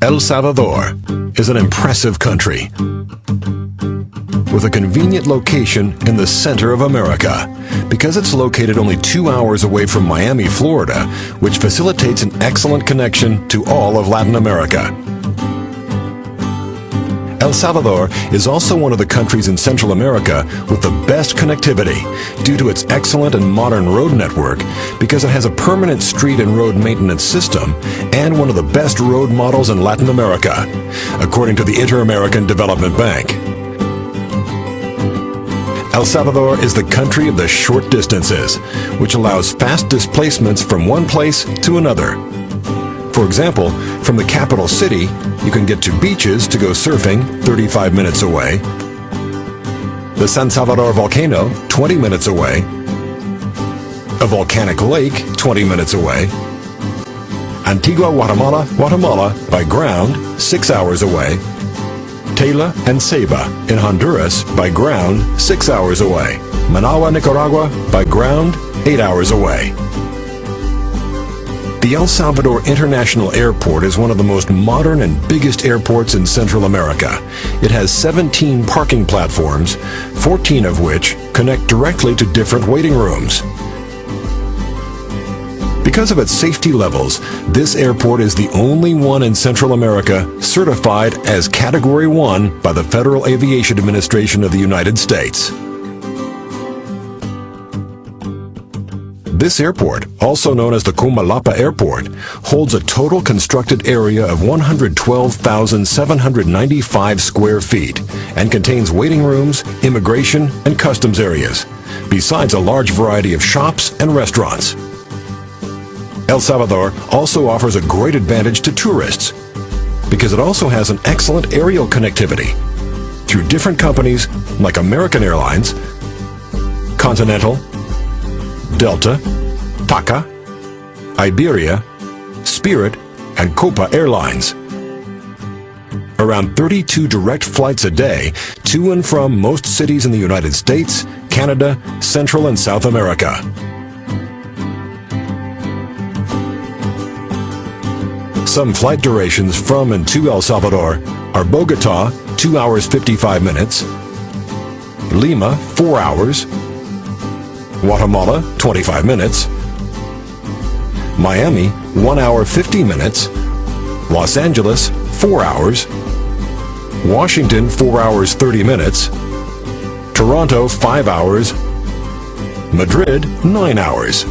El Salvador is an impressive country with a convenient location in the center of America because it's located only 2 hours away from Miami, Florida, which facilitates an excellent connection to all of Latin America. El Salvador is also one of the countries in Central America with the best connectivity due to its excellent and modern road network because it has a permanent street and road maintenance system and one of the best road models in Latin America, according to the Inter-American Development Bank. El Salvador is the country of the short distances, which allows fast displacements from one place to another. For example, from the capital city, you can get to beaches to go surfing 35 minutes away, the San Salvador volcano 20 minutes away, a volcanic lake 20 minutes away, Antigua Guatemala by ground 6 hours away, Tela and Ceiba in Honduras by ground 6 hours away, Managua, Nicaragua by ground 8 hours away. The El Salvador International Airport is one of the most modern and biggest airports in Central America. It has 17 parking platforms, 14 of which connect directly to different waiting rooms. Because of its safety levels, this airport is the only one in Central America certified as Category 1 by the Federal Aviation Administration of the United States. This airport, also known as the Comalapa Airport, holds a total constructed area of 112,795 square feet and contains waiting rooms, immigration, and customs areas, besides a large variety of shops and restaurants. El Salvador also offers a great advantage to tourists because it also has an excellent aerial connectivity through different companies like American Airlines, Continental, Delta, TACA, Iberia, Spirit, and Copa Airlines. Around 32 direct flights a day to and from most cities in the United States, Canada, Central and South America. Some flight durations from and to El Salvador are Bogota, 2 hours 55 minutes, Lima, 4 hours, Guatemala, 25 minutes, Miami, 1 hour 50 minutes, Los Angeles, 4 hours, Washington, 4 hours 30 minutes, Toronto, 5 hours, Madrid, 9 hours.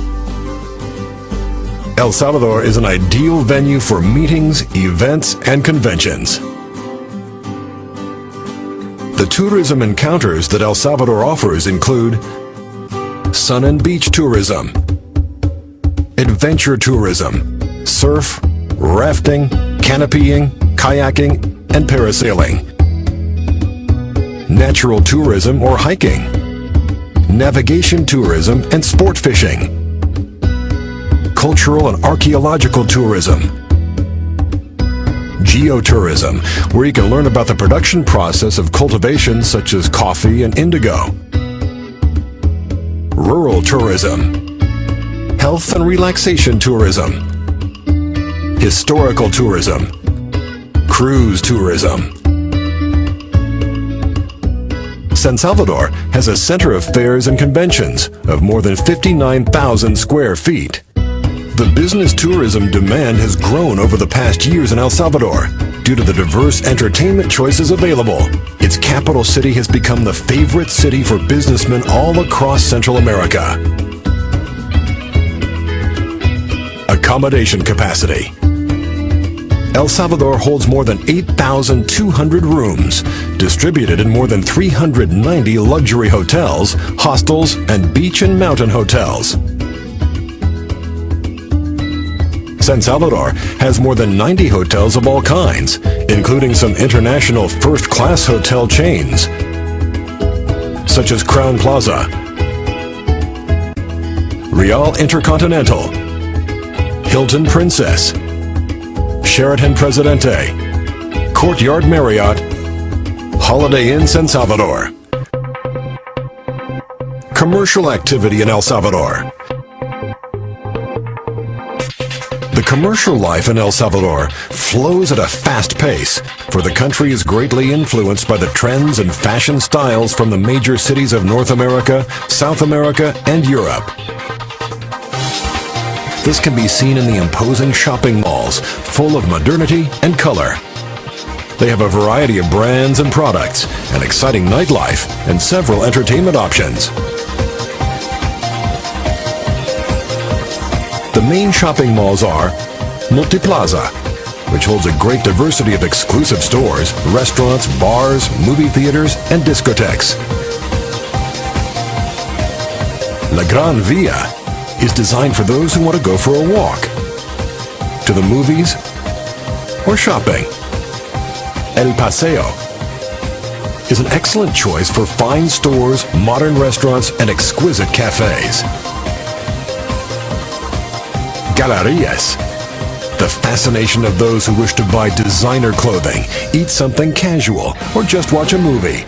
El Salvador is an ideal venue for meetings, events, and conventions. The tourism encounters that El Salvador offers include sun and beach tourism, adventure tourism, surf, rafting, canopying, kayaking, and parasailing, natural tourism or hiking, navigation tourism and sport fishing, cultural and archaeological tourism, geotourism, where you can learn about the production process of cultivation such as coffee and indigo, rural tourism, health and relaxation tourism, historical tourism, cruise tourism. San Salvador has a center of fairs and conventions of more than 59,000 square feet. The business tourism demand has grown over the past years in El Salvador due to the diverse entertainment choices available. Its capital city has become the favorite city for businessmen all across Central America. Accommodation capacity. El Salvador holds more than 8,200 rooms, distributed in more than 390 luxury hotels, hostels, and beach and mountain hotels. San Salvador has more than 90 hotels of all kinds, including some international first-class hotel chains, such as Crown Plaza, Real Intercontinental, Hilton Princess, Sheraton Presidente, Courtyard Marriott, Holiday Inn San Salvador. Commercial activity in El Salvador. The Commercial life in El Salvador flows at a fast pace, for the country is greatly influenced by the trends and fashion styles from the major cities of North America, South America, and Europe. This can be seen in the imposing shopping malls, full of modernity and color. They have a variety of brands and products, an exciting nightlife, and several entertainment options. The main shopping malls are Multiplaza, which holds a great diversity of exclusive stores, restaurants, bars, movie theaters, and discotheques. La Gran Via is designed for those who want to go for a walk, to the movies, or shopping. El Paseo is an excellent choice for fine stores, modern restaurants, and exquisite cafes. Galerías, the fascination of those who wish to buy designer clothing, eat something casual, or just watch a movie.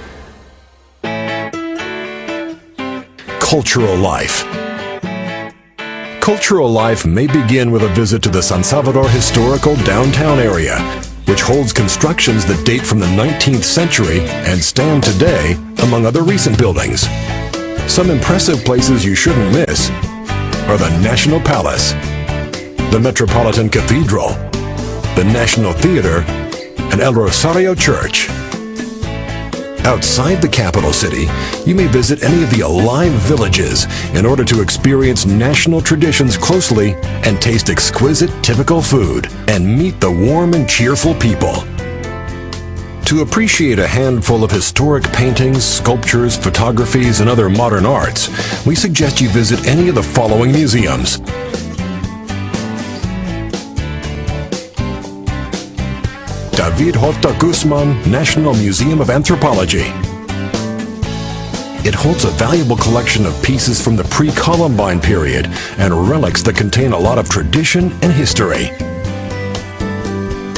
Cultural life. Cultural life may begin with a visit to the San Salvador historical downtown area, which holds constructions that date from the 19th century and stand today, among other recent buildings. Some impressive places you shouldn't miss are the National Palace, the Metropolitan Cathedral, the National Theater, and El Rosario Church. Outside the capital city, you may visit any of the alive villages in order to experience national traditions closely and taste exquisite typical food and meet the warm and cheerful people. To appreciate a handful of historic paintings, sculptures, photographies, and other modern arts, we suggest you visit any of the following museums. David Horta Guzman National Museum of Anthropology. It holds a valuable collection of pieces from the pre-Columbine period and relics that contain a lot of tradition and history.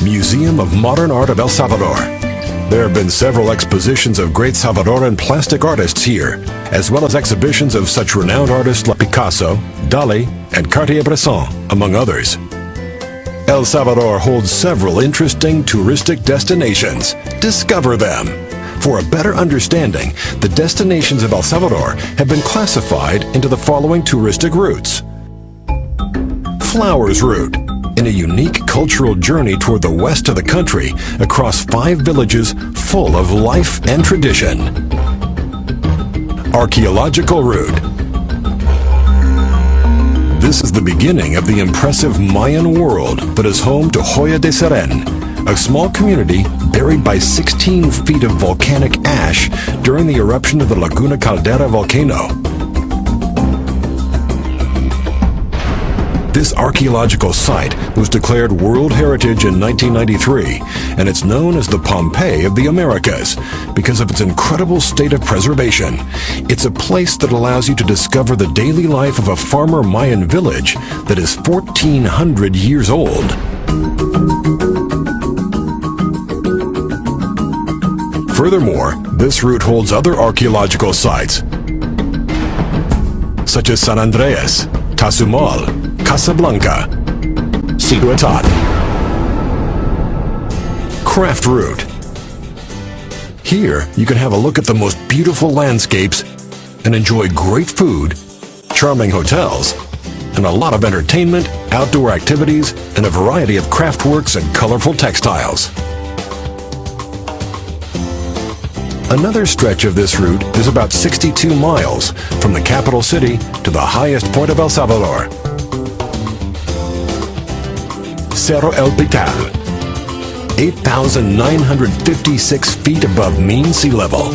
Museum of Modern Art of El Salvador. There have been several expositions of great Salvadoran plastic artists here, as well as exhibitions of such renowned artists like Picasso, Dali, and Cartier-Bresson, among others. El Salvador holds several interesting touristic destinations. Discover them. For a better understanding, the destinations of El Salvador have been classified into the following touristic routes. Flowers Route, in a unique cultural journey toward the west of the country across 5 villages full of life and tradition. Archaeological Route. This is the beginning of the impressive Mayan world that is home to Joya de Seren, a small community buried by 16 feet of volcanic ash during the eruption of the Laguna Caldera volcano. This archaeological site was declared World Heritage in 1993, and it's known as the Pompeii of the Americas because of its incredible state of preservation. It's a place that allows you to discover the daily life of a farmer Mayan village that is 1,400 years old. Furthermore, this route holds other archaeological sites, such as San Andreas, Tazumal, Casablanca, Ciutat. Craft Route. Here, you can have a look at the most beautiful landscapes and enjoy great food, charming hotels, and a lot of entertainment, outdoor activities, and a variety of craftworks and colorful textiles. Another stretch of this route is about 62 miles from the capital city to the highest point of El Salvador. Cerro El Pital, 8,956 feet above mean sea level.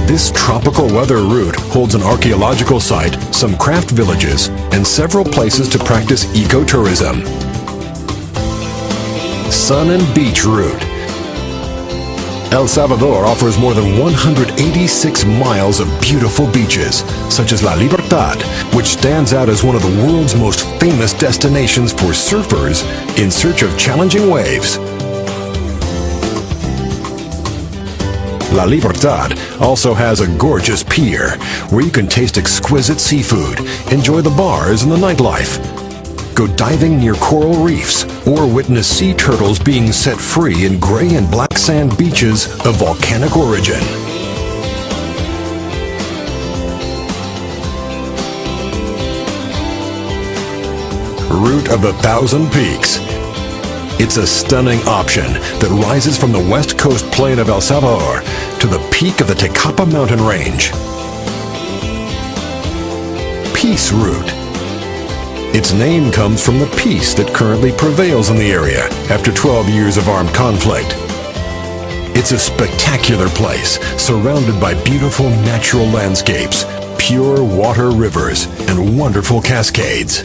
This tropical weather route holds an archaeological site, some craft villages, and several places to practice ecotourism. Sun and Beach Route. El Salvador offers more than 186 miles of beautiful beaches, such as La Libertad, which stands out as one of the world's most famous destinations for surfers in search of challenging waves. La Libertad also has a gorgeous pier where you can taste exquisite seafood, enjoy the bars and the nightlife, go diving near coral reefs, or witness sea turtles being set free in gray and black sand beaches of volcanic origin. Route of the Thousand Peaks. It's a stunning option that rises from the west coast plain of El Salvador to the peak of the Tecapa mountain range. Peace Route. Its name comes from the peace that currently prevails in the area after 12 years of armed conflict. It's a spectacular place surrounded by beautiful natural landscapes, pure water rivers, and wonderful cascades.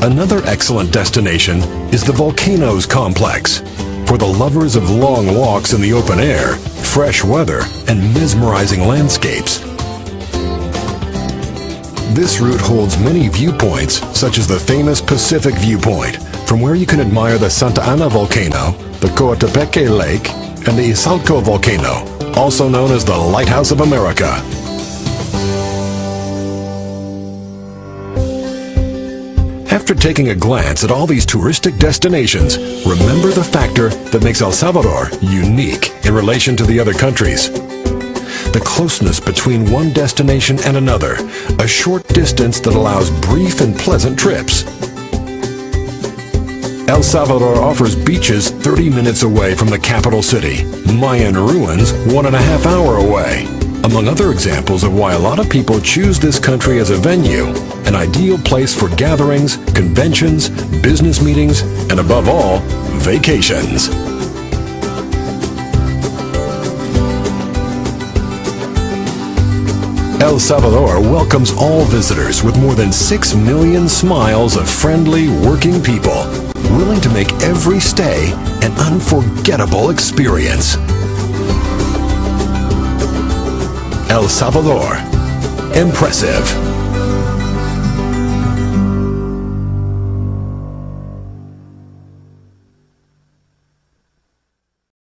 Another excellent destination is the Volcanoes Complex, for the lovers of long walks in the open air, fresh weather, and mesmerizing landscapes. This route holds many viewpoints, such as the famous Pacific Viewpoint, from where you can admire the Santa Ana volcano, the Coatepeque Lake, and the Izalco volcano, also known as the Lighthouse of America. After taking a glance at all these touristic destinations, remember the factor that makes El Salvador unique in relation to the other countries. The closeness between one destination and another, a short distance that allows brief and pleasant trips. El Salvador offers beaches 30 minutes away from the capital city, Mayan ruins 1.5 hours away. Among other examples of why a lot of people choose this country as a venue, an ideal place for gatherings, conventions, business meetings, and above all, vacations. El Salvador welcomes all visitors with more than 6 million smiles of friendly, working people, willing to make every stay an unforgettable experience. El Salvador. Impressive.